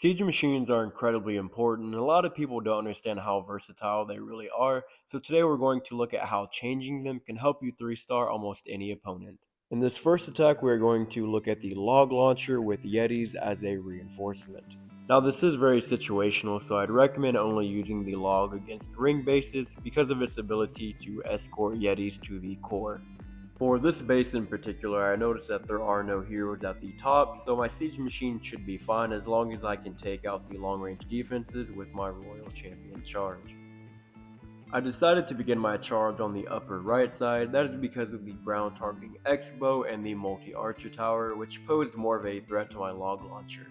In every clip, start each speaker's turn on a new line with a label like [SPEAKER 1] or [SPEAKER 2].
[SPEAKER 1] Siege machines are incredibly important, and a lot of people don't understand how versatile they really are. So today we're going to look at how changing them can help you 3-star almost any opponent. In this first attack, we're going to look at the log launcher with Yetis as a reinforcement. Now this is very situational, so I'd recommend only using the log against ring bases because of its ability to escort Yetis to the core. For this base in particular, I noticed that there are no heroes at the top, so my siege machine should be fine as long as I can take out the long range defenses with my royal champion charge. I decided to begin my charge on the upper right side. That is because of the ground targeting X-bow and the multi-archer tower, which posed more of a threat to my log launcher.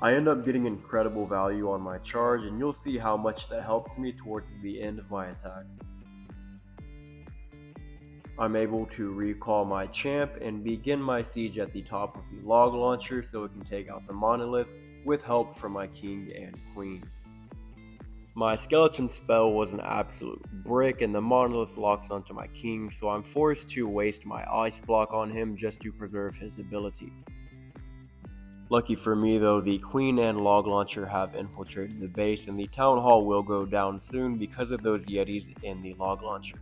[SPEAKER 1] I end up getting incredible value on my charge, and you'll see how much that helps me towards the end of my attack. I'm able to recall my champ and begin my siege at the top of the log launcher so it can take out the monolith with help from my king and queen. My skeleton spell was an absolute brick and the monolith locks onto my king, so I'm forced to waste my ice block on him just to preserve his ability. Lucky for me though, the queen and log launcher have infiltrated the base and the town hall will go down soon because of those yetis in the log launcher.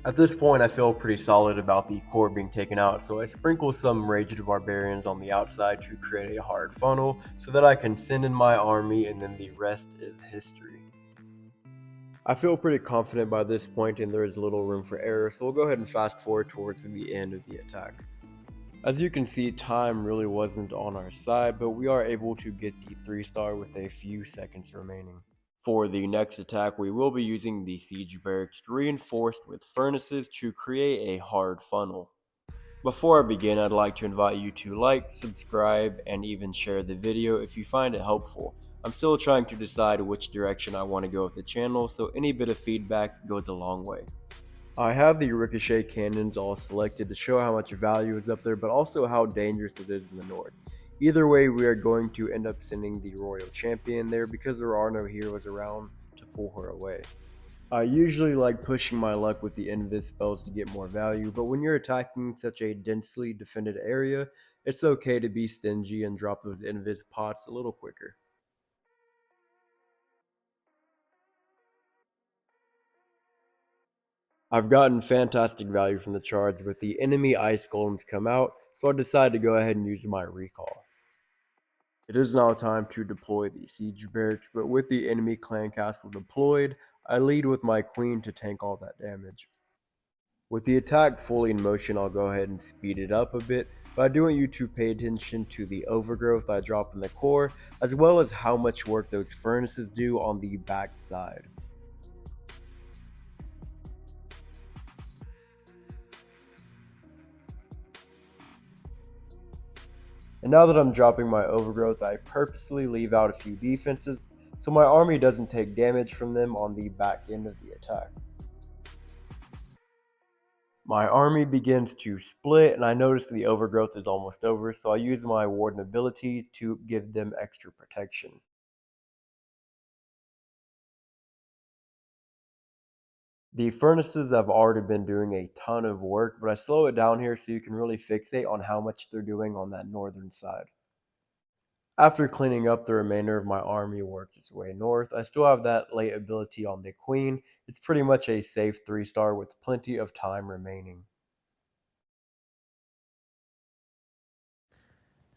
[SPEAKER 1] At this point, I feel pretty solid about the core being taken out, so I sprinkle some Raged Barbarians on the outside to create a hard funnel so that I can send in my army and then the rest is history. I feel pretty confident by this point and there is little room for error, so we'll go ahead and fast forward towards the end of the attack. As you can see, time really wasn't on our side, but we are able to get the 3-star with a few seconds remaining. For the next attack, we will be using the Siege Barracks reinforced with furnaces to create a hard funnel. Before I begin, I'd like to invite you to like, subscribe, and even share the video if you find it helpful. I'm still trying to decide which direction I want to go with the channel, so any bit of feedback goes a long way. I have the ricochet cannons all selected to show how much value is up there, but also how dangerous it is in the north. Either way, we are going to end up sending the royal champion there because there are no heroes around to pull her away. I usually like pushing my luck with the invis spells to get more value, but when you're attacking such a densely defended area, it's okay to be stingy and drop those invis pots a little quicker. I've gotten fantastic value from the charge, but the enemy ice golems come out, so I decided to go ahead and use my recall. It is now time to deploy the siege barracks, but with the enemy clan castle deployed, I lead with my queen to tank all that damage. With the attack fully in motion, I'll go ahead and speed it up a bit, but I do want you to pay attention to the overgrowth I drop in the core, as well as how much work those furnaces do on the back side. And now that I'm dropping my overgrowth, I purposely leave out a few defenses so my army doesn't take damage from them on the back end of the attack. My army begins to split and I notice the overgrowth is almost over, so I use my warden ability to give them extra protection. The furnaces have already been doing a ton of work, but I slow it down here so you can really fixate on how much they're doing on that northern side. After cleaning up, the remainder of my army worked its way north. I still have that late ability on the queen. It's pretty much a safe 3-star with plenty of time remaining.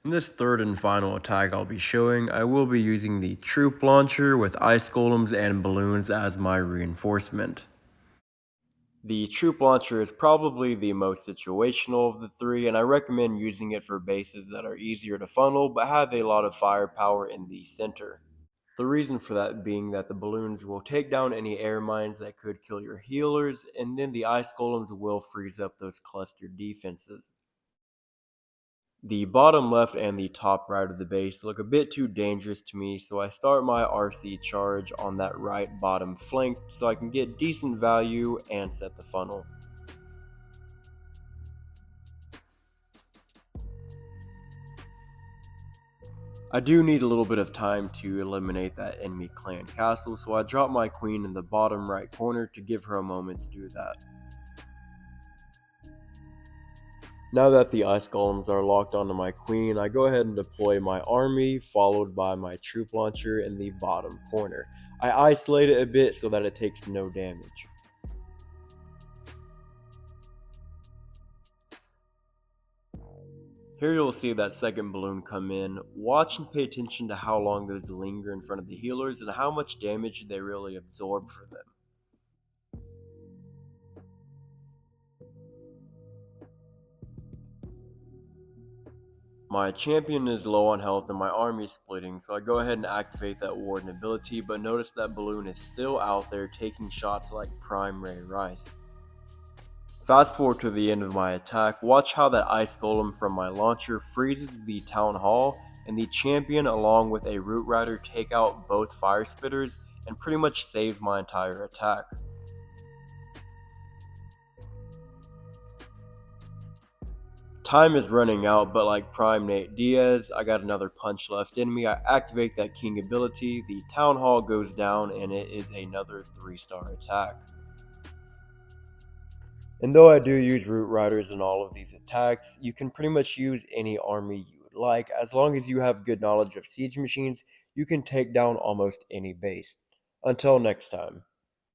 [SPEAKER 1] In this third and final attack I'll be showing, I will be using the troop launcher with ice golems and balloons as my reinforcement. The troop launcher is probably the most situational of the three, and I recommend using it for bases that are easier to funnel but have a lot of firepower in the center. The reason for that being that the balloons will take down any air mines that could kill your healers, and then the ice golems will freeze up those clustered defenses. The bottom left and the top right of the base look a bit too dangerous to me, so I start my RC charge on that right bottom flank so I can get decent value and set the funnel. I do need a little bit of time to eliminate that enemy clan castle, so I drop my queen in the bottom right corner to give her a moment to do that. Now that the ice golems are locked onto my queen, I go ahead and deploy my army, followed by my troop launcher in the bottom corner. I isolate it a bit so that it takes no damage. Here you'll see that second balloon come in. Watch and pay attention to how long those linger in front of the healers and how much damage they really absorb for them. My champion is low on health and my army is splitting, so I go ahead and activate that warden ability, but notice that balloon is still out there taking shots like prime Ray Rice. Fast forward to the end of my attack, watch how that ice golem from my launcher freezes the town hall, and the champion along with a root rider take out both fire spitters and pretty much save my entire attack. Time is running out, but like Prime Nate Diaz, I got another punch left in me. I activate that king ability, the town hall goes down, and it is another 3-star attack. And though I do use root riders in all of these attacks, you can pretty much use any army you would like. As long as you have good knowledge of siege machines, you can take down almost any base. Until next time.